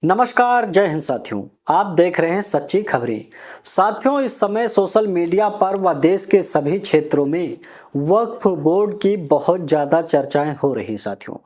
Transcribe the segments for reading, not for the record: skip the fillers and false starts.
नमस्कार, जय हिंद साथियों। आप देख रहे हैं सच्ची खबरें। साथियों, इस समय सोशल मीडिया पर व देश के सभी क्षेत्रों में वक्फ बोर्ड की बहुत ज़्यादा चर्चाएं हो रही। साथियों,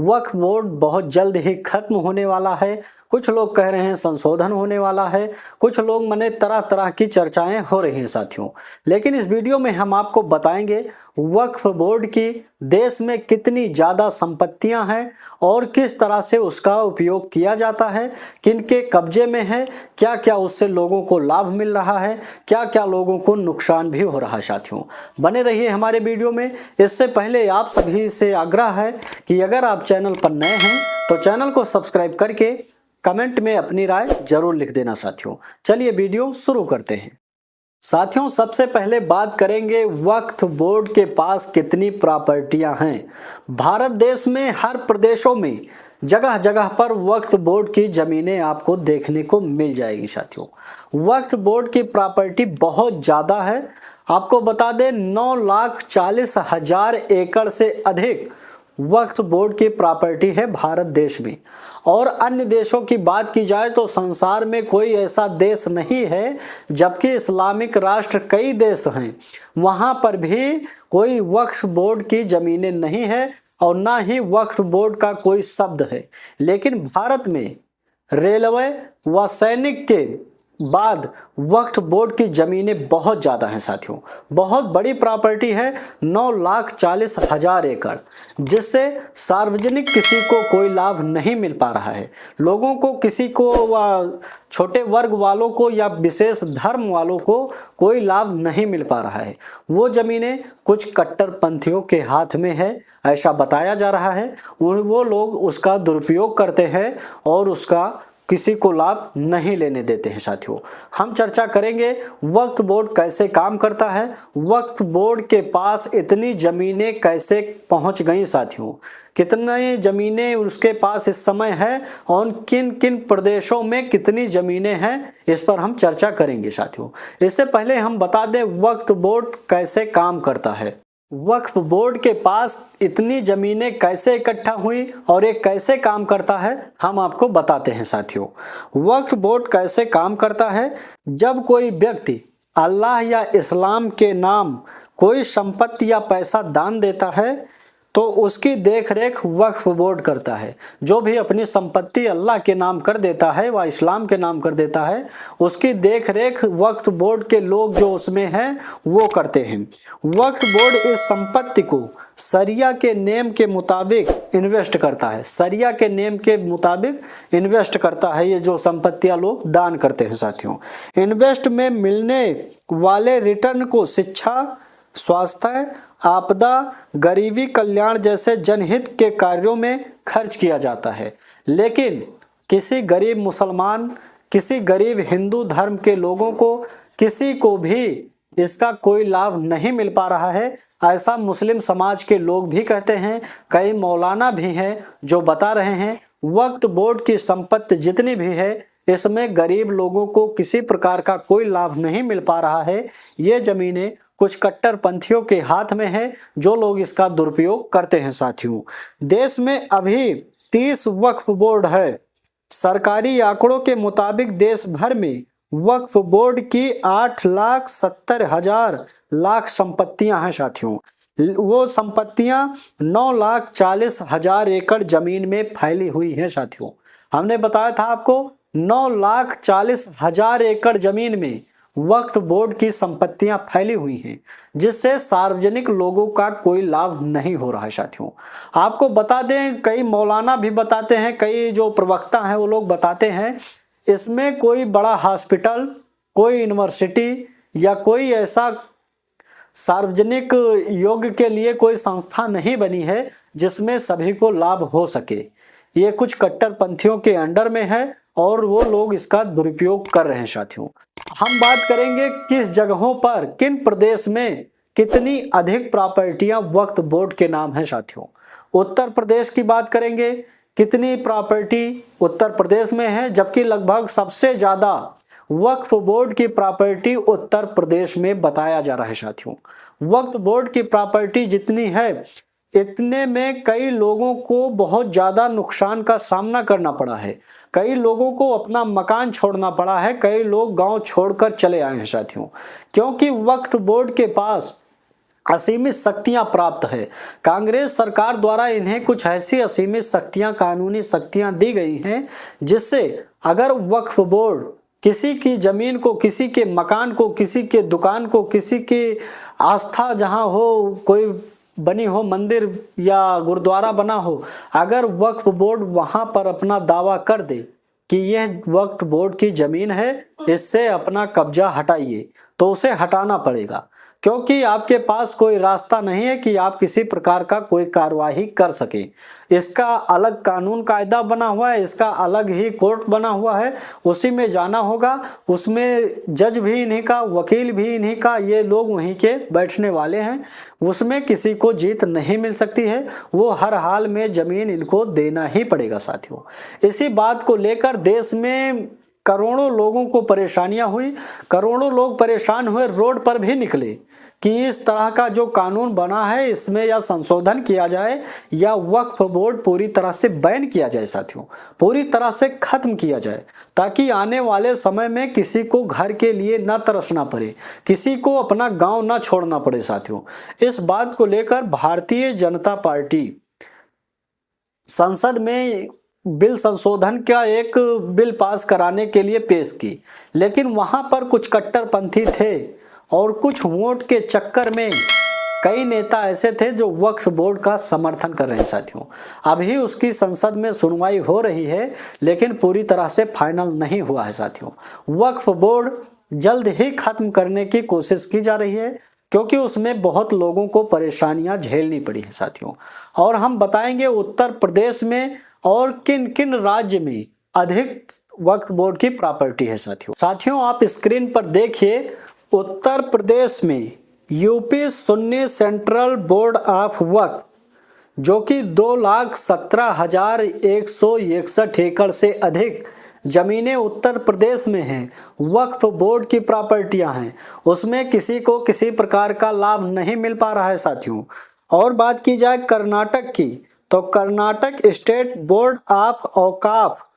वक्फ बोर्ड बहुत जल्द ही खत्म होने वाला है। कुछ लोग कह रहे हैं संशोधन होने वाला है, कुछ लोग मने तरह तरह की चर्चाएं हो रही हैं साथियों। लेकिन इस वीडियो में हम आपको बताएंगे वक्फ बोर्ड की देश में कितनी ज़्यादा संपत्तियां हैं और किस तरह से उसका उपयोग किया जाता है, किनके कब्जे में है, क्या क्या उससे लोगों को लाभ मिल रहा है, क्या क्या लोगों को नुकसान भी हो रहा है। साथियों, बने रहिए हमारे वीडियो में। इससे पहले आप सभी से आग्रह है कि अगर आप चैनल पर नए हैं तो चैनल को सब्सक्राइब करके कमेंट में अपनी राय जरूर लिख देना। साथियों, चलिए वीडियो शुरू करते हैं। साथियों, सबसे पहले बात करेंगे वक्फ बोर्ड के पास कितनी प्रॉपर्टियां हैं। भारत देश में हर प्रदेशों में जगह जगह पर वक्फ बोर्ड की जमीनें आपको देखने को मिल जाएगी। साथियों, वक्फ बोर्ड की प्रॉपर्टी बहुत ज़्यादा है। आपको बता दें 9,40,000 एकड़ से अधिक वक्फ बोर्ड की प्रॉपर्टी है भारत देश में। और अन्य देशों की बात की जाए तो संसार में कोई ऐसा देश नहीं है, जबकि इस्लामिक राष्ट्र कई देश हैं, वहां पर भी कोई वक्फ बोर्ड की जमीनें नहीं है और ना ही वक्फ बोर्ड का कोई शब्द है। लेकिन भारत में रेलवे व सैनिक के बाद वक्फ बोर्ड की जमीनें बहुत ज़्यादा हैं। साथियों, बहुत बड़ी प्रॉपर्टी है 9,40,000 एकड़, जिससे सार्वजनिक किसी को कोई लाभ नहीं मिल पा रहा है। लोगों को, किसी को व छोटे वर्ग वालों को या विशेष धर्म वालों को कोई लाभ नहीं मिल पा रहा है। वो जमीनें कुछ कट्टरपंथियों के हाथ में है, ऐसा बताया जा रहा है। वो लोग उसका दुरुपयोग करते हैं और उसका किसी को लाभ नहीं लेने देते हैं। साथियों, हम चर्चा करेंगे वक्फ बोर्ड कैसे काम करता है, वक्फ बोर्ड के पास इतनी जमीनें कैसे पहुंच गई। साथियों, कितनी जमीनें उसके पास इस समय है और किन किन प्रदेशों में कितनी जमीनें हैं, इस पर हम चर्चा करेंगे। साथियों, इससे पहले हम बता दें वक्फ बोर्ड कैसे काम करता है। वक्फ बोर्ड के पास इतनी जमीनें कैसे इकट्ठा हुई और ये कैसे काम करता है, हम आपको बताते हैं। साथियों, वक्फ बोर्ड कैसे काम करता है। जब कोई व्यक्ति अल्लाह या इस्लाम के नाम कोई संपत्ति या पैसा दान देता है तो उसकी देखरेख वक्फ बोर्ड करता है। जो भी अपनी संपत्ति अल्लाह के नाम कर देता है व इस्लाम के नाम कर देता है, उसकी देखरेख वक्फ बोर्ड के लोग जो उसमें हैं वो करते हैं। वक्फ बोर्ड इस संपत्ति को शरिया के नेम के मुताबिक इन्वेस्ट करता है। शरिया के नेम के मुताबिक इन्वेस्ट करता है ये जो संपत्तियां लोग दान करते हैं। साथियों, इन्वेस्ट में मिलने वाले रिटर्न को शिक्षा, स्वास्थ्य, आपदा, गरीबी कल्याण जैसे जनहित के कार्यों में खर्च किया जाता है। लेकिन किसी गरीब मुसलमान, किसी गरीब हिंदू धर्म के लोगों को, किसी को भी इसका कोई लाभ नहीं मिल पा रहा है, ऐसा मुस्लिम समाज के लोग भी कहते हैं। कई मौलाना भी हैं जो बता रहे हैं वक्फ बोर्ड की संपत्ति जितनी भी है इसमें गरीब लोगों को किसी प्रकार का कोई लाभ नहीं मिल पा रहा है। ये जमीनें कुछ कट्टरपंथियों के हाथ में है, जो लोग इसका दुरुपयोग करते हैं। साथियों, देश में अभी 30 वक्फ बोर्ड है। सरकारी आंकड़ों के मुताबिक देश भर में वक्फ बोर्ड की 8,70,000 लाख संपत्तियां हैं। साथियों, वो संपत्तियां 9,40,000 एकड़ जमीन में फैली हुई हैं। साथियों, हमने बताया था आपको 9,40,000 एकड़ जमीन में वक्फ बोर्ड की संपत्तियां फैली हुई हैं, जिससे सार्वजनिक लोगों का कोई लाभ नहीं हो रहा है। साथियों, आपको बता दें कई मौलाना भी बताते हैं, कई जो प्रवक्ता हैं वो लोग बताते हैं इसमें कोई बड़ा हॉस्पिटल, कोई यूनिवर्सिटी या कोई ऐसा सार्वजनिक योग के लिए कोई संस्था नहीं बनी है जिसमें सभी को लाभ हो सके। ये कुछ कट्टरपंथियों के अंडर में है और वो लोग इसका दुरुपयोग कर रहे हैं। साथियों, हम बात करेंगे किस जगहों पर, किन प्रदेश में कितनी अधिक प्रॉपर्टियां वक्फ बोर्ड के नाम है। साथियों, उत्तर प्रदेश की बात करेंगे, कितनी प्रॉपर्टी उत्तर प्रदेश में है, जबकि लगभग सबसे ज्यादा वक्फ बोर्ड की प्रॉपर्टी उत्तर प्रदेश में बताया जा रहा है। साथियों, वक्फ बोर्ड की प्रॉपर्टी जितनी है इतने में कई लोगों को बहुत ज़्यादा नुकसान का सामना करना पड़ा है। कई लोगों को अपना मकान छोड़ना पड़ा है, कई लोग गांव छोड़कर चले आए हैं साथियों, क्योंकि वक्फ बोर्ड के पास असीमित शक्तियां प्राप्त है। कांग्रेस सरकार द्वारा इन्हें कुछ ऐसी असीमित शक्तियां, कानूनी शक्तियां दी गई हैं, जिससे अगर वक्फ बोर्ड किसी की जमीन को, किसी के मकान को, किसी के दुकान को, किसी की आस्था जहां हो, कोई बनी हो मंदिर या गुरुद्वारा बना हो, अगर वक्फ बोर्ड वहां पर अपना दावा कर दे कि यह वक्फ बोर्ड की जमीन है, इससे अपना कब्जा हटाइए, तो उसे हटाना पड़ेगा, क्योंकि आपके पास कोई रास्ता नहीं है कि आप किसी प्रकार का कोई कार्यवाही कर सके। इसका अलग कानून कायदा बना हुआ है, इसका अलग ही कोर्ट बना हुआ है, उसी में जाना होगा। उसमें जज भी इन्हीं का, वकील भी इन्हीं का, ये लोग वहीं के बैठने वाले हैं। उसमें किसी को जीत नहीं मिल सकती है, वो हर हाल में जमीन इनको देना ही पड़ेगा साथियों। इसी बात को लेकर देश में करोड़ों लोगों को परेशानियां हुई, करोड़ों लोग परेशान हुए, रोड पर भी निकले कि इस तरह का जो कानून बना है इसमें या संशोधन किया जाए या वक्फ बोर्ड पूरी तरह से बैन किया जाए साथियों, पूरी तरह से खत्म किया जाए, ताकि आने वाले समय में किसी को घर के लिए ना तरसना पड़े, किसी को अपना गांव ना छोड़ना पड़े साथियों। इस बात को लेकर भारतीय जनता पार्टी संसद में बिल संशोधन का एक बिल पास कराने के लिए पेश की, लेकिन वहां पर कुछ कट्टरपंथी थे और कुछ वोट के चक्कर में कई नेता ऐसे थे जो वक्फ बोर्ड का समर्थन कर रहे हैं साथियों। अभी उसकी संसद में सुनवाई हो रही है, लेकिन पूरी तरह से फाइनल नहीं हुआ है साथियों। वक्फ बोर्ड जल्द ही खत्म करने की कोशिश की जा रही है, क्योंकि उसमें बहुत लोगों को परेशानियां झेलनी पड़ी है साथियों। और हम बताएंगे उत्तर प्रदेश में और किन किन राज्य में अधिक वक्फ बोर्ड की प्रॉपर्टी है साथियों आप स्क्रीन पर देखिए। उत्तर प्रदेश में UP Sunni central board of Waqf, जो कि 2,17,161 एकड़ से अधिक जमीनें उत्तर प्रदेश में हैं, वक्फ बोर्ड की प्रॉपर्टियां हैं, उसमें किसी को किसी प्रकार का लाभ नहीं मिल पा रहा है साथियों। और बात की जाए कर्नाटक की, तो कर्नाटक स्टेट बोर्ड ऑफ औकाफ,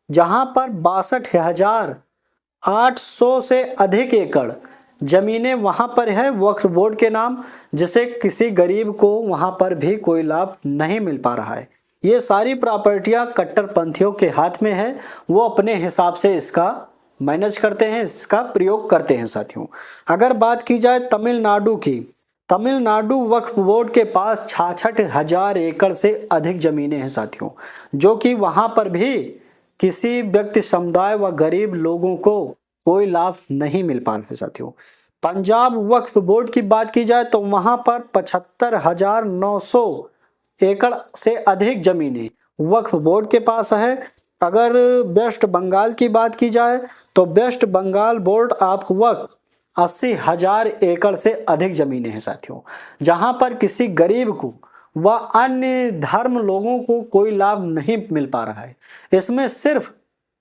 जहां पर 62,800 से अधिक एकड़ जमीनें वहां पर है वक्फ बोर्ड के नाम, जिसे किसी गरीब को वहां पर भी कोई लाभ नहीं मिल पा रहा है। ये सारी प्रॉपर्टियां कट्टरपंथियों के हाथ में है, वो अपने हिसाब से इसका मैनेज करते हैं, इसका प्रयोग करते हैं साथियों। अगर बात की जाए तमिलनाडु की, तमिलनाडु वक्फ बोर्ड के पास 66,000 एकड़ से अधिक जमीनें हैं साथियों, जो कि वहां पर भी किसी व्यक्ति, समुदाय व गरीब लोगों को कोई लाभ नहीं मिल पा रहा है साथियों। पंजाब वक्फ बोर्ड की बात की जाए तो वहां पर 75,900 एकड़ से अधिक जमीनें वक्फ बोर्ड के पास है। अगर वेस्ट बंगाल की बात की जाए तो वेस्ट बंगाल बोर्ड ऑफ वक्फ 80,000 एकड़ से अधिक जमीनें हैं साथियों, जहां पर किसी गरीब को व अन्य धर्म लोगों को कोई लाभ नहीं मिल पा रहा है। इसमें सिर्फ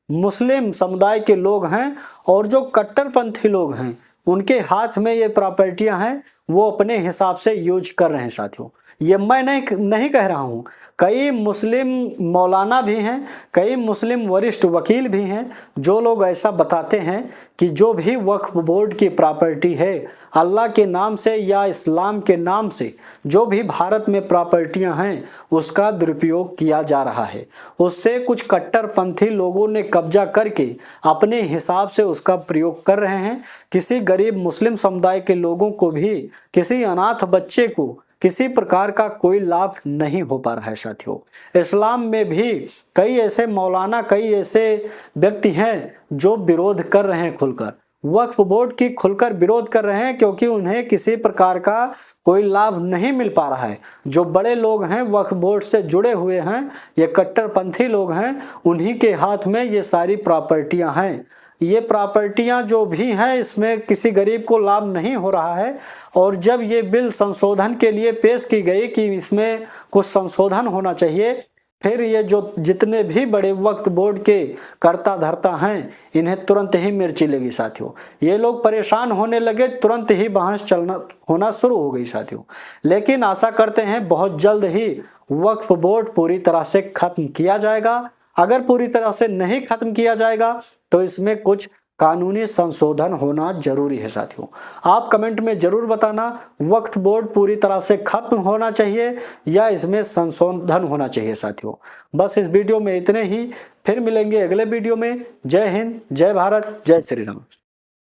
मुस्लिम समुदाय के लोग हैं और जो कट्टरपंथी लोग हैं उनके हाथ में ये प्रॉपर्टियां हैं, वो अपने हिसाब से यूज कर रहे हैं साथियों। ये मैं नहीं कह रहा हूँ, कई मुस्लिम मौलाना भी हैं, कई मुस्लिम वरिष्ठ वकील भी हैं, जो लोग ऐसा बताते हैं कि जो भी वक्फ बोर्ड की प्रॉपर्टी है, अल्लाह के नाम से या इस्लाम के नाम से जो भी भारत में प्रॉपर्टियां हैं उसका दुरुपयोग किया जा रहा है। उससे कुछ कट्टरपंथी लोगों ने कब्जा करके अपने हिसाब से उसका प्रयोग कर रहे हैं। किसी गरीब मुस्लिम समुदाय के लोगों को भी, किसी अनाथ बच्चे को किसी प्रकार का कोई लाभ नहीं हो पा रहा है साथियों। इस्लाम में भी कई ऐसे मौलाना, कई ऐसे व्यक्ति हैं जो विरोध कर रहे हैं खुलकर, वक्फ बोर्ड की खुलकर विरोध कर रहे हैं, क्योंकि उन्हें किसी प्रकार का कोई लाभ नहीं मिल पा रहा है। जो बड़े लोग हैं वक्फ बोर्ड से जुड़े हुए हैं, ये कट्टरपंथी लोग हैं, उन्हीं के हाथ में ये सारी प्रॉपर्टियां हैं। ये प्रॉपर्टियां जो भी हैं इसमें किसी गरीब को लाभ नहीं हो रहा है। और जब ये बिल संशोधन के लिए पेश की गई कि इसमें कुछ संशोधन होना चाहिए, फिर ये जो जितने भी बड़े वक्फ बोर्ड के कर्ता धर्ता हैं, इन्हें तुरंत ही मिर्ची लगी साथियों। ये लोग परेशान होने लगे, तुरंत ही बहस चलना होना शुरू हो गई साथियों। लेकिन आशा करते हैं बहुत जल्द ही वक्फ बोर्ड पूरी तरह से खत्म किया जाएगा। अगर पूरी तरह से नहीं खत्म किया जाएगा तो इसमें कुछ कानूनी संशोधन होना जरूरी है साथियों। आप कमेंट में जरूर बताना, वक्फ बोर्ड पूरी तरह से खत्म होना चाहिए या इसमें संशोधन होना चाहिए साथियों। बस इस वीडियो में इतने ही, फिर मिलेंगे अगले वीडियो में। जय हिंद, जय भारत, जय श्री राम।